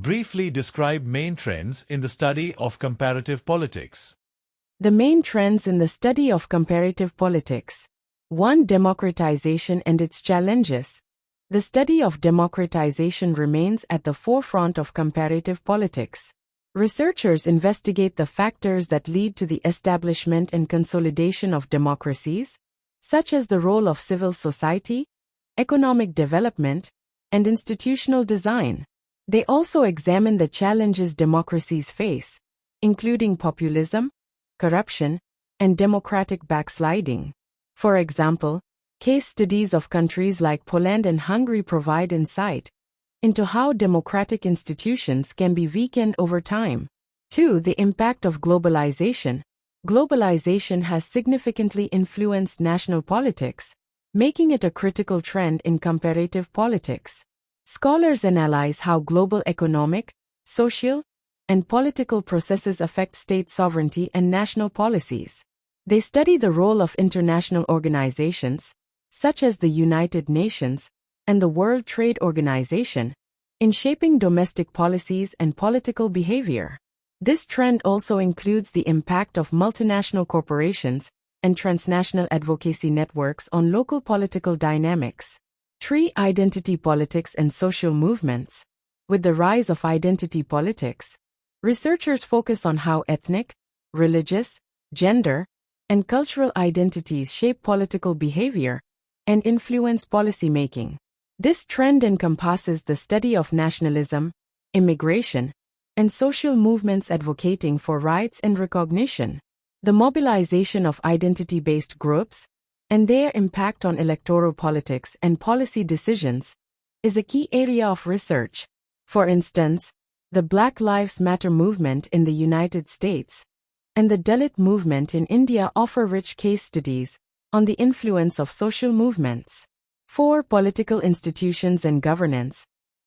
Briefly describe main trends in the study of comparative politics. The main trends in the study of comparative politics. 1. Democratization and its challenges. The study of democratization remains at the forefront of comparative politics. Researchers investigate the factors that lead to the establishment and consolidation of democracies, such as the role of civil society, economic development, and institutional design. They also examine the challenges democracies face, including populism, corruption, and democratic backsliding. For example, case studies of countries like Poland and Hungary provide insight into how democratic institutions can be weakened over time. 2. The impact of globalization. Globalization has significantly influenced national politics, making it a critical trend in comparative politics. Scholars analyze how global economic, social, and political processes affect state sovereignty and national policies. They study the role of international organizations, such as the United Nations and the World Trade Organization, in shaping domestic policies and political behavior. This trend also includes the impact of multinational corporations and transnational advocacy networks on local political dynamics. 3. Identity politics and social movements. With the rise of identity politics, researchers focus on how ethnic, religious, gender, and cultural identities shape political behavior and influence policymaking. This trend encompasses the study of nationalism, immigration, and social movements advocating for rights and recognition. The mobilization of identity-based groups and their impact on electoral politics and policy decisions is a key area of research. For instance, the Black Lives Matter movement in the United States and the Dalit movement in India offer rich case studies on the influence of social movements. 4. Political institutions and governance.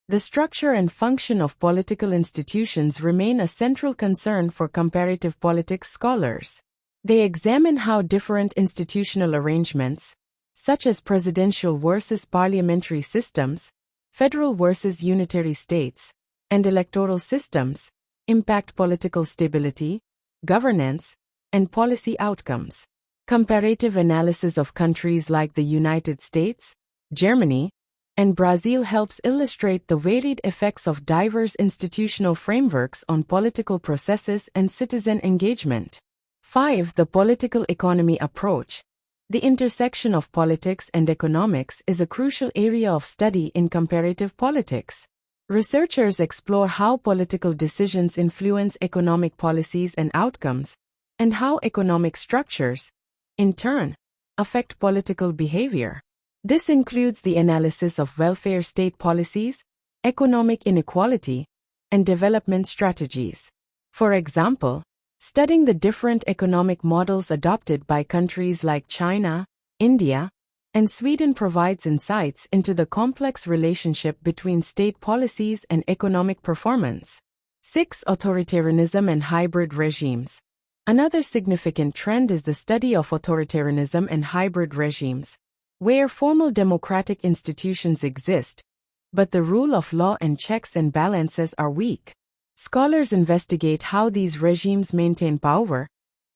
The structure and function of political institutions remain a central concern for comparative politics scholars. They examine how different institutional arrangements, such as presidential versus parliamentary systems, federal versus unitary states, and electoral systems, impact political stability, governance, and policy outcomes. Comparative analysis of countries like the United States, Germany, and Brazil helps illustrate the varied effects of diverse institutional frameworks on political processes and citizen engagement. 5. The political economy approach. The intersection of politics and economics is a crucial area of study in comparative politics. Researchers explore how political decisions influence economic policies and outcomes, and how economic structures, in turn, affect political behavior. This includes the analysis of welfare state policies, economic inequality, and development strategies. For example, studying the different economic models adopted by countries like China, India, and Sweden provides insights into the complex relationship between state policies and economic performance. 6. Authoritarianism and hybrid regimes. Another significant trend is the study of authoritarianism and hybrid regimes, where formal democratic institutions exist, but the rule of law and checks and balances are weak. Scholars investigate how these regimes maintain power,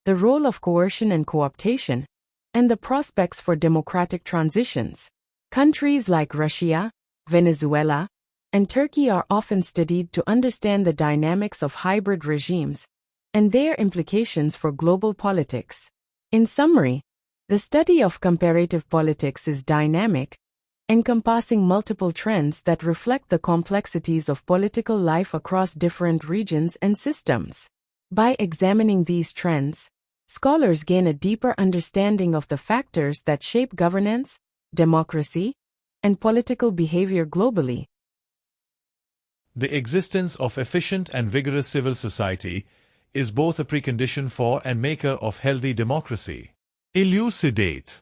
the role of coercion and co-optation, and the prospects for democratic transitions. Countries like Russia, Venezuela, and Turkey are often studied to understand the dynamics of hybrid regimes and their implications for global politics. In summary, the study of comparative politics is dynamic, encompassing multiple trends that reflect the complexities of political life across different regions and systems. By examining these trends, scholars gain a deeper understanding of the factors that shape governance, democracy, and political behavior globally. The existence of efficient and vigorous civil society is both a precondition for and maker of healthy democracy. Elucidate.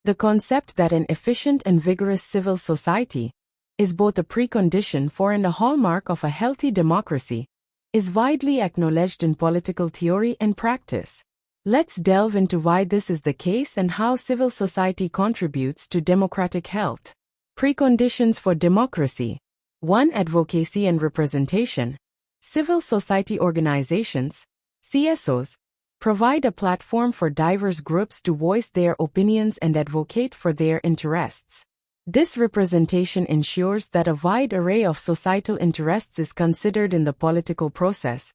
The concept that an efficient and vigorous civil society is both a precondition for and a hallmark of a healthy democracy is widely acknowledged in political theory and practice. Let's delve into why this is the case and how civil society contributes to democratic health. Preconditions for democracy. 1. Advocacy and representation. Civil society organizations, CSOs, provide a platform for diverse groups to voice their opinions and advocate for their interests. This representation ensures that a wide array of societal interests is considered in the political process,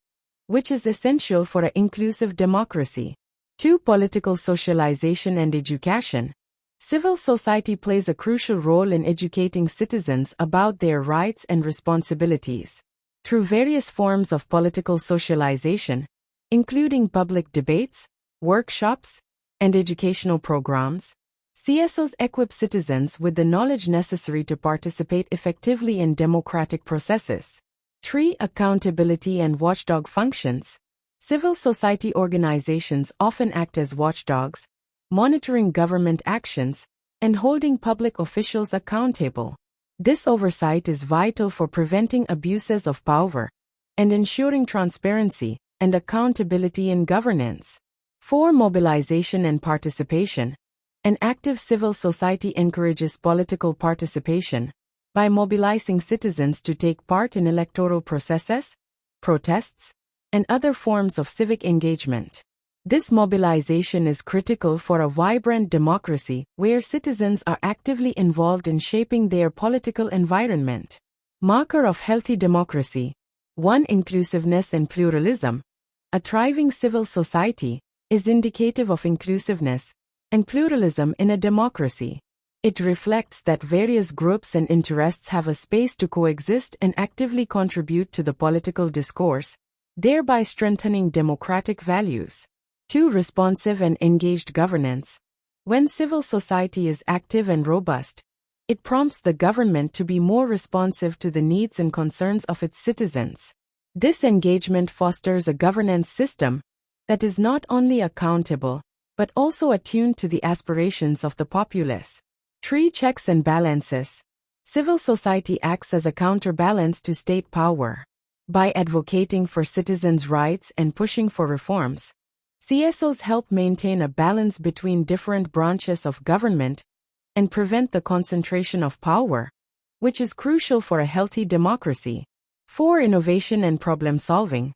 which is essential for an inclusive democracy. 2. Political socialization and education. Civil society plays a crucial role in educating citizens about their rights and responsibilities. Through various forms of political socialization, including public debates, workshops, and educational programs, CSOs equip citizens with the knowledge necessary to participate effectively in democratic processes. 3. Accountability and watchdog functions. Civil society organizations often act as watchdogs, monitoring government actions, and holding public officials accountable. This oversight is vital for preventing abuses of power and ensuring transparency and accountability in governance. 4. Mobilization and participation. An active civil society encourages political participation by mobilizing citizens to take part in electoral processes, protests, and other forms of civic engagement. This mobilization is critical for a vibrant democracy where citizens are actively involved in shaping their political environment. Marker of healthy democracy. 1. Inclusiveness and pluralism. A thriving civil society is indicative of inclusiveness and pluralism in a democracy. It reflects that various groups and interests have a space to coexist and actively contribute to the political discourse, thereby strengthening democratic values. 2. Responsive and engaged governance. When civil society is active and robust, it prompts the government to be more responsive to the needs and concerns of its citizens. This engagement fosters a governance system that is not only accountable, but also attuned to the aspirations of the populace. 3. Checks and balances. Civil society acts as a counterbalance to state power. By advocating for citizens' rights and pushing for reforms, CSOs help maintain a balance between different branches of government and prevent the concentration of power, which is crucial for a healthy democracy. 4. Innovation and problem solving.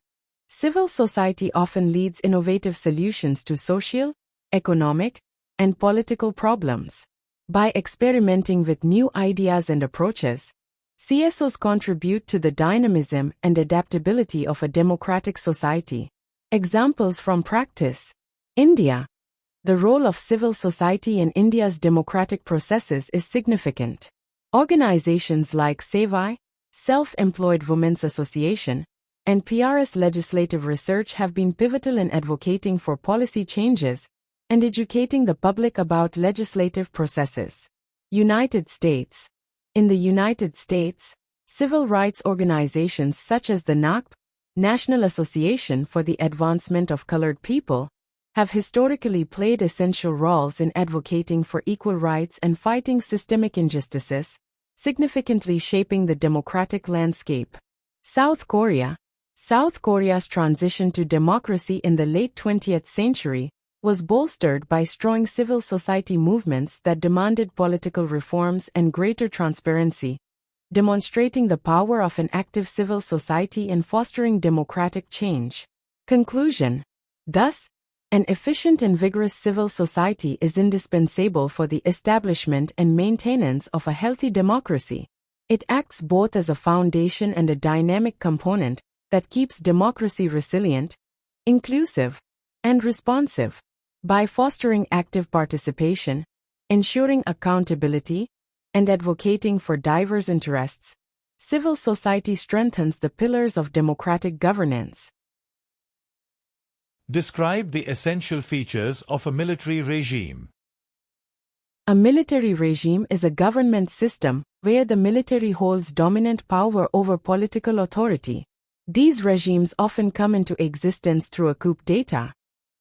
Civil society often leads innovative solutions to social, economic, and political problems. By experimenting with new ideas and approaches, CSOs contribute to the dynamism and adaptability of a democratic society. Examples from practice. India. The role of civil society in India's democratic processes is significant. Organizations like SEVI, Self-Employed Women's Association, and PRS Legislative Research have been pivotal in advocating for policy changes and educating the public about legislative processes. United States. In the United States, civil rights organizations such as the NAACP, National Association for the Advancement of Colored People, have historically played essential roles in advocating for equal rights and fighting systemic injustices, significantly shaping the democratic landscape. South Korea. South Korea's transition to democracy in the late 20th century was bolstered by strong civil society movements that demanded political reforms and greater transparency, demonstrating the power of an active civil society in fostering democratic change. Conclusion. Thus, an efficient and vigorous civil society is indispensable for the establishment and maintenance of a healthy democracy. It acts both as a foundation and a dynamic component that keeps democracy resilient, inclusive, and responsive. By fostering active participation, ensuring accountability, and advocating for diverse interests, civil society strengthens the pillars of democratic governance. Describe the essential features of a military regime. A military regime is a government system where the military holds dominant power over political authority. These regimes often come into existence through a coup d'état,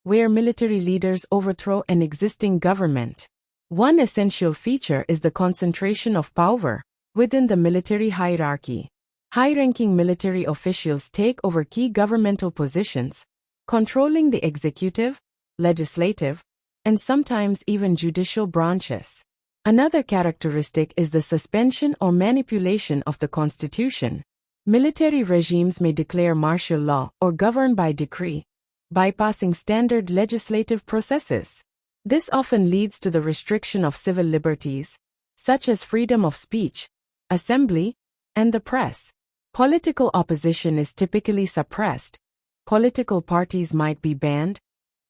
where military leaders overthrow an existing government. One essential feature is the concentration of power within the military hierarchy. High-ranking military officials take over key governmental positions, controlling the executive, legislative, and sometimes even judicial branches. Another characteristic is the suspension or manipulation of the constitution. Military regimes may declare martial law or govern by decree, bypassing standard legislative processes. This often leads to the restriction of civil liberties, such as freedom of speech, assembly, and the press. Political opposition is typically suppressed, political parties might be banned,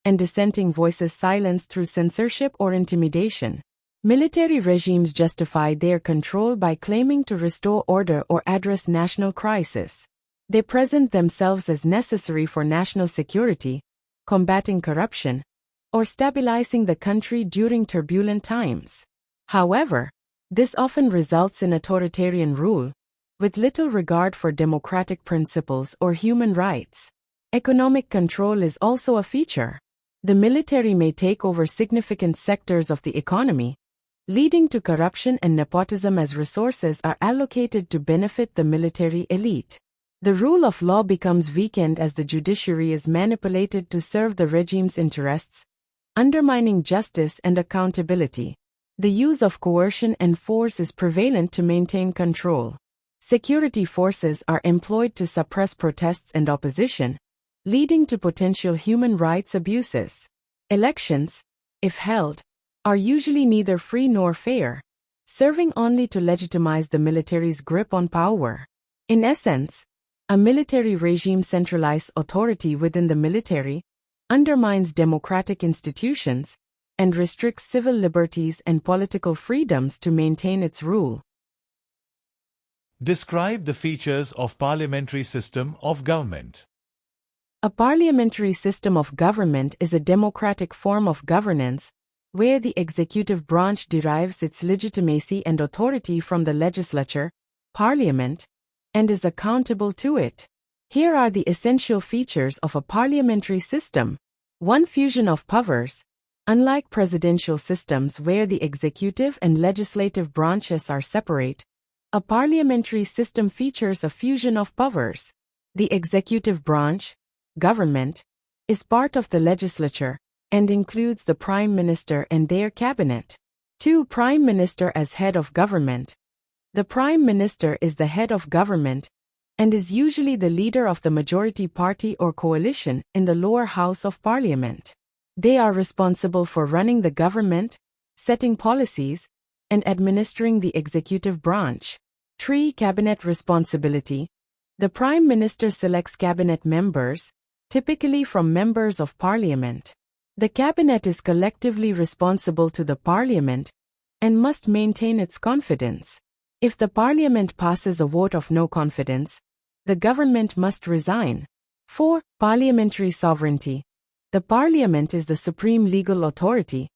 and dissenting voices silenced through censorship or intimidation. Military regimes justify their control by claiming to restore order or address national crisis. They present themselves as necessary for national security, combating corruption, or stabilizing the country during turbulent times. However, this often results in authoritarian rule, with little regard for democratic principles or human rights. Economic control is also a feature. The military may take over significant sectors of the economy, leading to corruption and nepotism as resources are allocated to benefit the military elite. The rule of law becomes weakened as the judiciary is manipulated to serve the regime's interests, undermining justice and accountability. The use of coercion and force is prevalent to maintain control. Security forces are employed to suppress protests and opposition, leading to potential human rights abuses. Elections, if held, are usually neither free nor fair, serving only to legitimize the military's grip on power. In essence, a military regime centralizes authority within the military, undermines democratic institutions, and restricts civil liberties and political freedoms to maintain its rule. Describe the features of parliamentary system of government. A parliamentary system of government is a democratic form of governance where the executive branch derives its legitimacy and authority from the legislature, parliament, and is accountable to it. Here are the essential features of a parliamentary system. 1. Fusion of powers. Unlike presidential systems where the executive and legislative branches are separate, a parliamentary system features a fusion of powers. The executive branch, government, is part of the legislature and includes the Prime Minister and their cabinet. 2. Prime Minister as head of government. The Prime Minister is the head of government and is usually the leader of the majority party or coalition in the lower house of parliament. They are responsible for running the government, setting policies, and administering the executive branch. 3. Cabinet responsibility. The Prime Minister selects cabinet members, typically from members of parliament. The cabinet is collectively responsible to the parliament and must maintain its confidence. If the parliament passes a vote of no confidence, the government must resign. 4. Parliamentary sovereignty. The parliament is the supreme legal authority,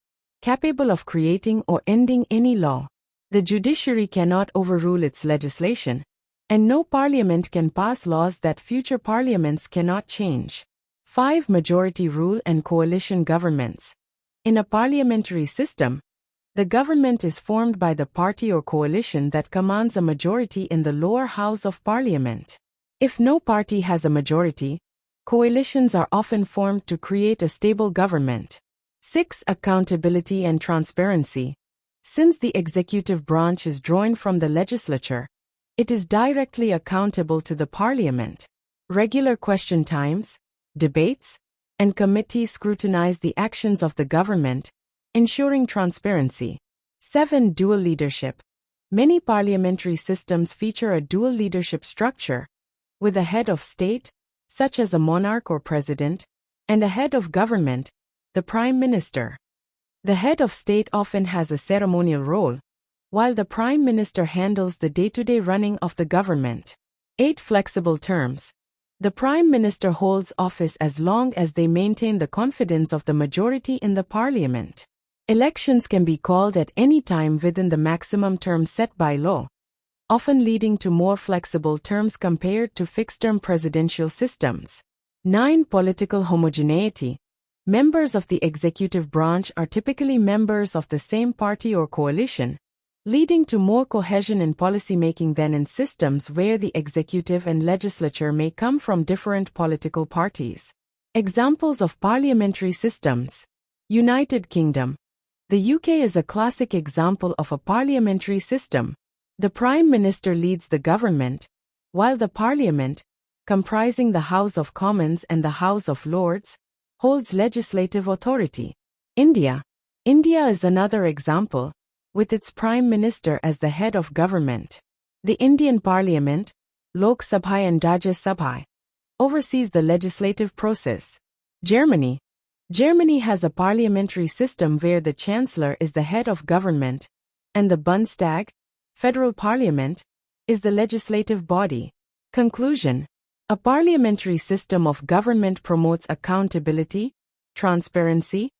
capable of creating or ending any law. The judiciary cannot overrule its legislation, and no parliament can pass laws that future parliaments cannot change. 5. Majority rule and coalition governments. In a parliamentary system, the government is formed by the party or coalition that commands a majority in the lower house of parliament. If no party has a majority, coalitions are often formed to create a stable government. 6. Accountability and transparency. Since the executive branch is drawn from the legislature, it is directly accountable to the parliament. Regular question times, debates, and committees scrutinize the actions of the government, ensuring transparency. 7. Dual leadership. Many parliamentary systems feature a dual leadership structure, with a head of state, such as a monarch or president, and a head of government, the prime minister. The head of state often has a ceremonial role, while the prime minister handles the day-to-day running of the government. 8. Flexible terms. The prime minister holds office as long as they maintain the confidence of the majority in the parliament. Elections can be called at any time within the maximum term set by law, often leading to more flexible terms compared to fixed-term presidential systems. 9. Political homogeneity. Members of the executive branch are typically members of the same party or coalition, leading to more cohesion in policymaking than in systems where the executive and legislature may come from different political parties. Examples of parliamentary systems. United Kingdom. The UK is a classic example of a parliamentary system. The Prime Minister leads the government, while the Parliament, comprising the House of Commons and the House of Lords, holds legislative authority. India is another example, with its Prime Minister as the head of government. The Indian Parliament, Lok Sabha and Rajya Sabha, oversees the legislative process. Germany has a parliamentary system where the Chancellor is the head of government, and the Bundestag, federal parliament, is the legislative body. Conclusion: a parliamentary system of government promotes accountability, transparency,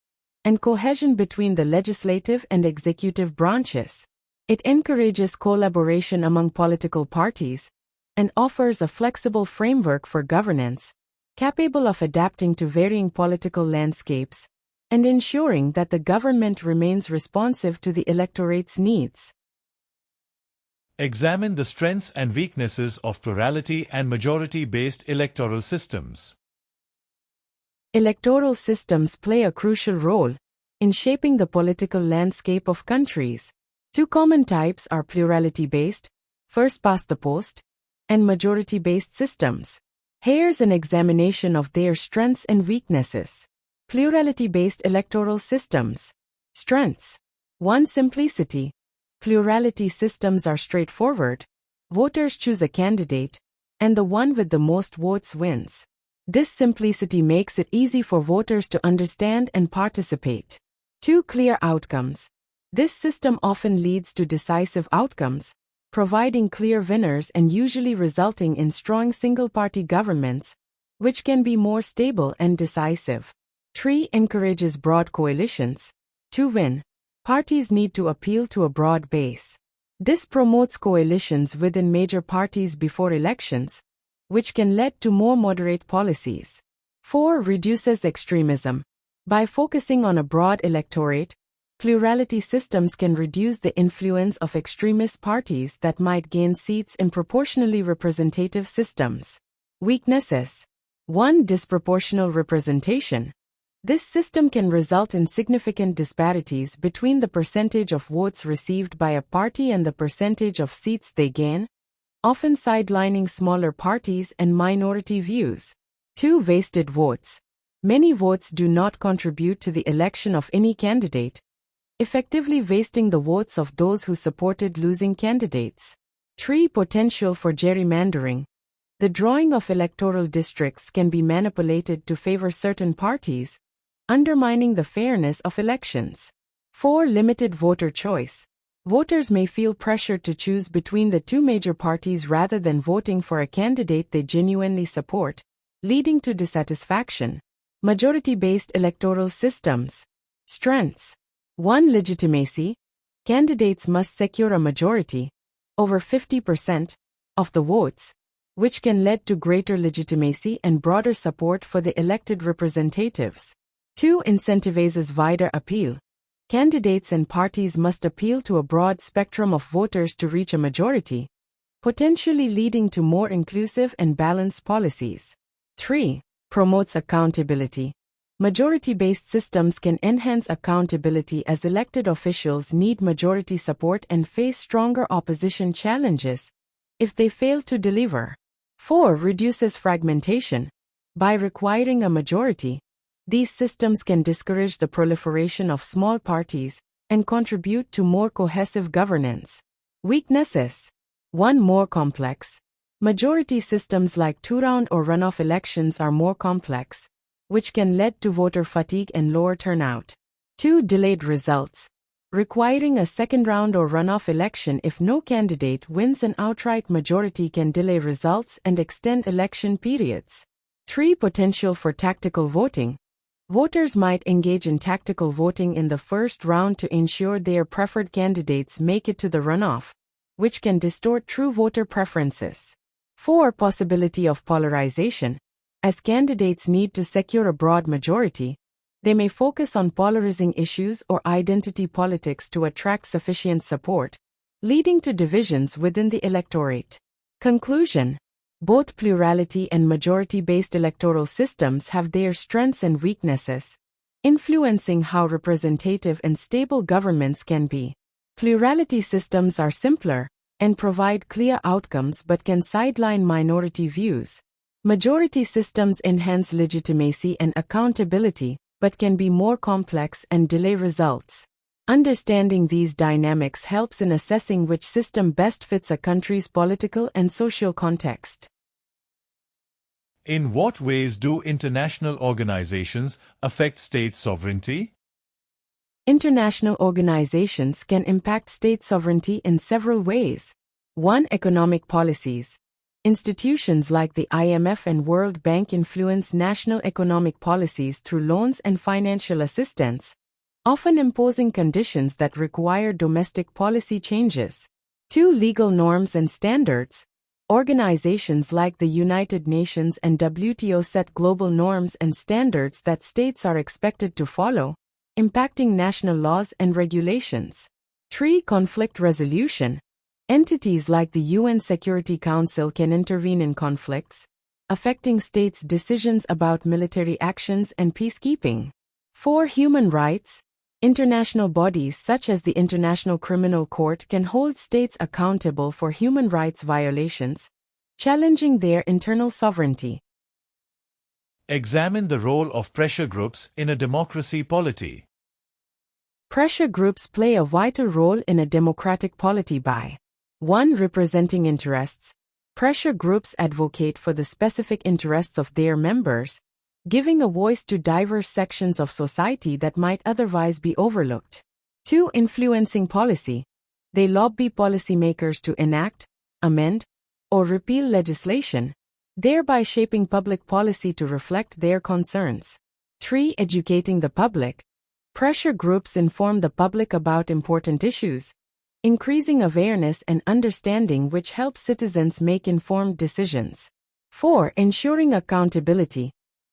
and cohesion between the legislative and executive branches. It encourages collaboration among political parties and offers a flexible framework for governance, capable of adapting to varying political landscapes and ensuring that the government remains responsive to the electorate's needs. Examine the strengths and weaknesses of plurality and majority-based electoral systems. Electoral systems play a crucial role in shaping the political landscape of countries. Two common types are plurality-based, first-past-the-post, and majority-based systems. Here's an examination of their strengths and weaknesses. Plurality-based electoral systems. Strengths. 1. Simplicity. Plurality systems are straightforward. Voters choose a candidate, and the one with the most votes wins. This simplicity makes it easy for voters to understand and participate. 2. Clear outcomes. This system often leads to decisive outcomes, providing clear winners and usually resulting in strong single-party governments, which can be more stable and decisive. 3. Encourages broad coalitions. To win, parties need to appeal to a broad base. This promotes coalitions within major parties before elections, which can lead to more moderate policies. 4. Reduces extremism. By focusing on a broad electorate, plurality systems can reduce the influence of extremist parties that might gain seats in proportionally representative systems. Weaknesses. 1. Disproportional representation. This system can result in significant disparities between the percentage of votes received by a party and the percentage of seats they gain, often sidelining smaller parties and minority views. 2. Wasted votes. Many votes do not contribute to the election of any candidate, effectively wasting the votes of those who supported losing candidates. 3. Potential for gerrymandering. The drawing of electoral districts can be manipulated to favor certain parties, undermining the fairness of elections. 4. Limited voter choice. Voters may feel pressured to choose between the two major parties rather than voting for a candidate they genuinely support, leading to dissatisfaction. Majority-based electoral systems. Strengths. 1. Legitimacy. Candidates must secure a majority, over 50%, of the votes, which can lead to greater legitimacy and broader support for the elected representatives. 2. Incentivizes wider appeal. Candidates and parties must appeal to a broad spectrum of voters to reach a majority, potentially leading to more inclusive and balanced policies. 3. Promotes accountability. Majority-based systems can enhance accountability as elected officials need majority support and face stronger opposition challenges if they fail to deliver. 4. Reduces fragmentation. By requiring a majority, these systems can discourage the proliferation of small parties and contribute to more cohesive governance. Weaknesses. 1. More complex. Majority systems like two-round or runoff elections are more complex, which can lead to voter fatigue and lower turnout. 2. Delayed results. Requiring a second round or runoff election if no candidate wins an outright majority can delay results and extend election periods. 3. Potential for tactical voting. Voters might engage in tactical voting in the first round to ensure their preferred candidates make it to the runoff, which can distort true voter preferences. 4. Possibility of polarization. As candidates need to secure a broad majority, they may focus on polarizing issues or identity politics to attract sufficient support, leading to divisions within the electorate. Conclusion. Both plurality and majority-based electoral systems have their strengths and weaknesses, influencing how representative and stable governments can be. Plurality systems are simpler and provide clear outcomes but can sideline minority views. Majority systems enhance legitimacy and accountability but can be more complex and delay results. Understanding these dynamics helps in assessing which system best fits a country's political and social context. In what ways do international organizations affect state sovereignty? International organizations can impact state sovereignty in several ways. 1. Economic policies. Institutions like the IMF and World Bank influence national economic policies through loans and financial assistance, often imposing conditions that require domestic policy changes. 2. Legal norms and standards. Organizations like the United Nations and WTO set global norms and standards that states are expected to follow, impacting national laws and regulations. 3. Conflict resolution. Entities like the UN Security Council can intervene in conflicts, affecting states' decisions about military actions and peacekeeping. 4. Human rights. International bodies such as the International Criminal Court can hold states accountable for human rights violations, challenging their internal sovereignty. Examine the role of pressure groups in a democracy polity. Pressure groups play a vital role in a democratic polity by 1. Representing interests. Pressure groups advocate for the specific interests of their members, giving a voice to diverse sections of society that might otherwise be overlooked. 2. Influencing policy. They lobby policymakers to enact, amend, or repeal legislation, thereby shaping public policy to reflect their concerns. 3. Educating the public. Pressure groups inform the public about important issues, increasing awareness and understanding which helps citizens make informed decisions. 4. Ensuring accountability.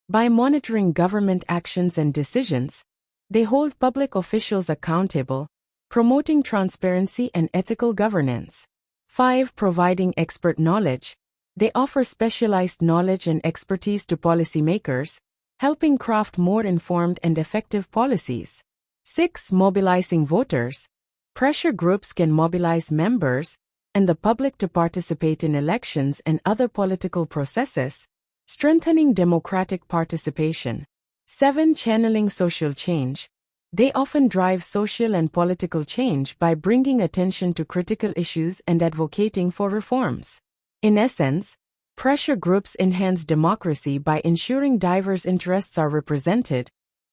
By monitoring government actions and decisions, they hold public officials accountable, promoting transparency and ethical governance. 5. Providing expert knowledge. They offer specialized knowledge and expertise to policymakers, helping craft more informed and effective policies. 6. Mobilizing voters. Pressure groups can mobilize members and the public to participate in elections and other political processes, strengthening democratic participation. 7. Channeling social change. They often drive social and political change by bringing attention to critical issues and advocating for reforms. In essence, pressure groups enhance democracy by ensuring diverse interests are represented,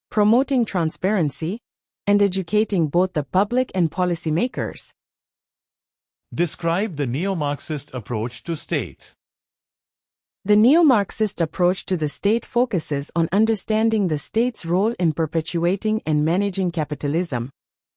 promoting transparency, and educating both the public and policymakers. Describe the neo-Marxist approach to state. The neo-Marxist approach to the state focuses on understanding the state's role in perpetuating and managing capitalism,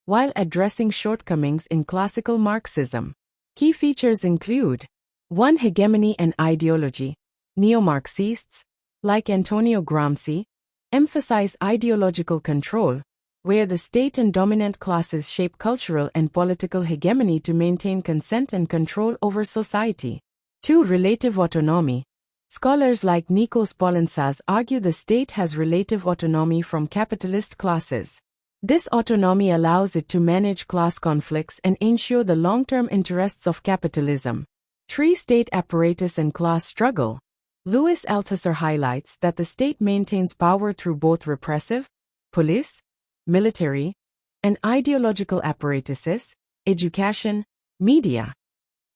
while addressing shortcomings in classical Marxism. Key features include 1. Hegemony and ideology. Neo-Marxists, like Antonio Gramsci, emphasize ideological control, where the state and dominant classes shape cultural and political hegemony to maintain consent and control over society. 2. Relative autonomy. Scholars like Nikos Polinsas argue the state has relative autonomy from capitalist classes. This autonomy allows it to manage class conflicts and ensure the long-term interests of capitalism. 3. State apparatus and class struggle. Louis Althusser highlights that the state maintains power through both repressive, police, military, and ideological apparatuses, education, media.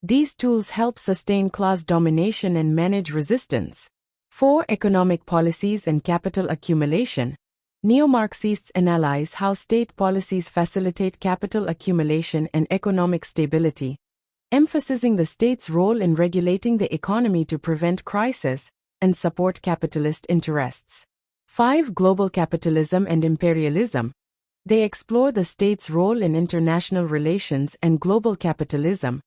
These tools help sustain class domination and manage resistance. 4. Economic policies and capital accumulation. Neo-Marxists analyze how state policies facilitate capital accumulation and economic stability, emphasizing the state's role in regulating the economy to prevent crisis and support capitalist interests. 5. Global capitalism and imperialism. They explore the state's role in international relations and global capitalism,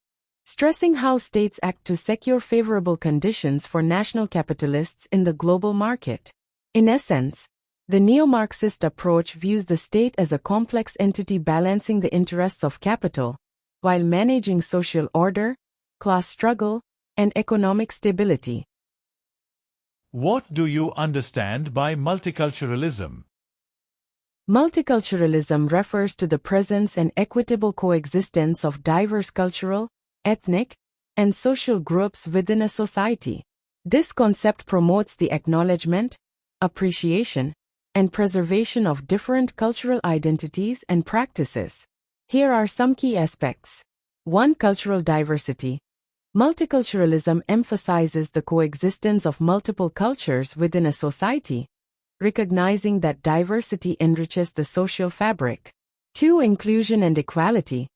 stressing how states act to secure favorable conditions for national capitalists in the global market. In essence, the neo-Marxist approach views the state as a complex entity balancing the interests of capital, while managing social order, class struggle, and economic stability. What do you understand by multiculturalism? Multiculturalism refers to the presence and equitable coexistence of diverse cultural, ethnic, and social groups within a society. This concept promotes the acknowledgement, appreciation, and preservation of different cultural identities and practices. Here are some key aspects. 1. Cultural diversity. Multiculturalism emphasizes the coexistence of multiple cultures within a society, recognizing that diversity enriches the social fabric. 2. Inclusion and equality.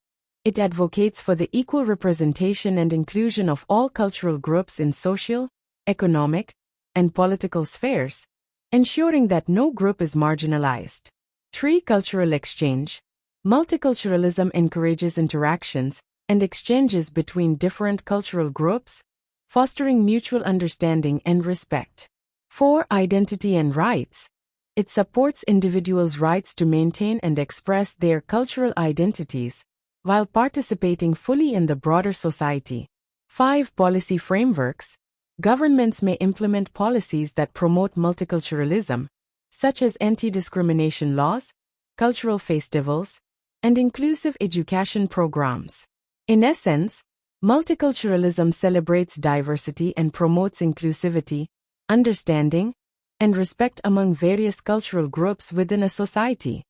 It advocates for the equal representation and inclusion of all cultural groups in social, economic, and political spheres, ensuring that no group is marginalized. 3. Cultural exchange. Multiculturalism encourages interactions and exchanges between different cultural groups, fostering mutual understanding and respect. 4. Identity and rights. It supports individuals' rights to maintain and express their cultural identities while participating fully in the broader society. 5. Policy frameworks. Governments may implement policies that promote multiculturalism, such as anti-discrimination laws, cultural festivals, and inclusive education programs. In essence, multiculturalism celebrates diversity and promotes inclusivity, understanding, and respect among various cultural groups within a society.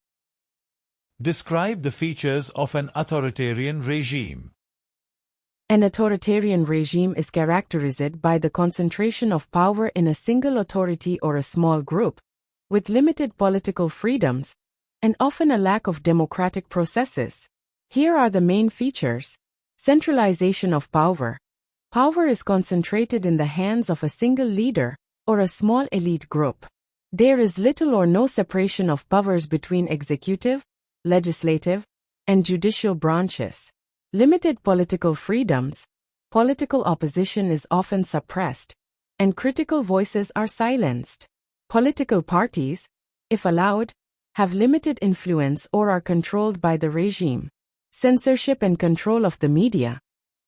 Describe the features of an authoritarian regime. An authoritarian regime is characterized by the concentration of power in a single authority or a small group, with limited political freedoms, and often a lack of democratic processes. Here are the main features. Centralization of power. Power is concentrated in the hands of a single leader or a small elite group. There is little or no separation of powers between executive, legislative, and judicial branches. Limited political freedoms. Political opposition is often suppressed, and critical voices are silenced. Political parties, if allowed, have limited influence or are controlled by the regime. Censorship and control of the media.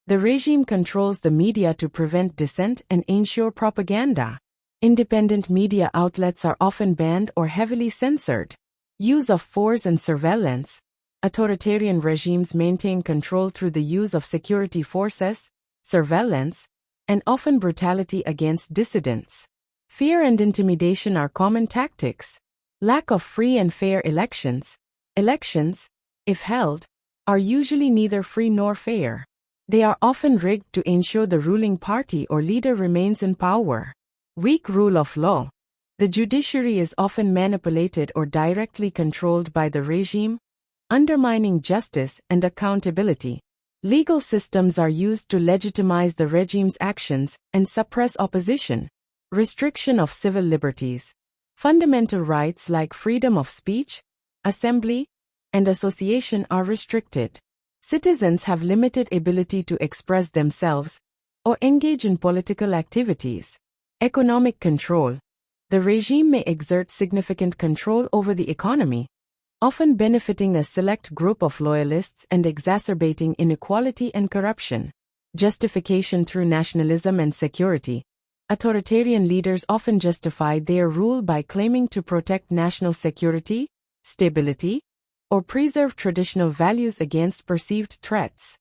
The regime controls the media to prevent dissent and ensure propaganda. Independent media outlets are often banned or heavily censored. Use of force and surveillance. Authoritarian regimes maintain control through the use of security forces, surveillance, and often brutality against dissidents. Fear and intimidation are common tactics. Lack of free and fair elections. Elections, if held, are usually neither free nor fair. They are often rigged to ensure the ruling party or leader remains in power. Weak rule of law. The judiciary is often manipulated or directly controlled by the regime, undermining justice and accountability. Legal systems are used to legitimize the regime's actions and suppress opposition. Restriction of civil liberties. Fundamental rights like freedom of speech, assembly, and association are restricted. Citizens have limited ability to express themselves or engage in political activities. Economic control. The regime may exert significant control over the economy, often benefiting a select group of loyalists and exacerbating inequality and corruption. Justification through nationalism and security. Authoritarian leaders often justify their rule by claiming to protect national security, stability, or preserve traditional values against perceived threats.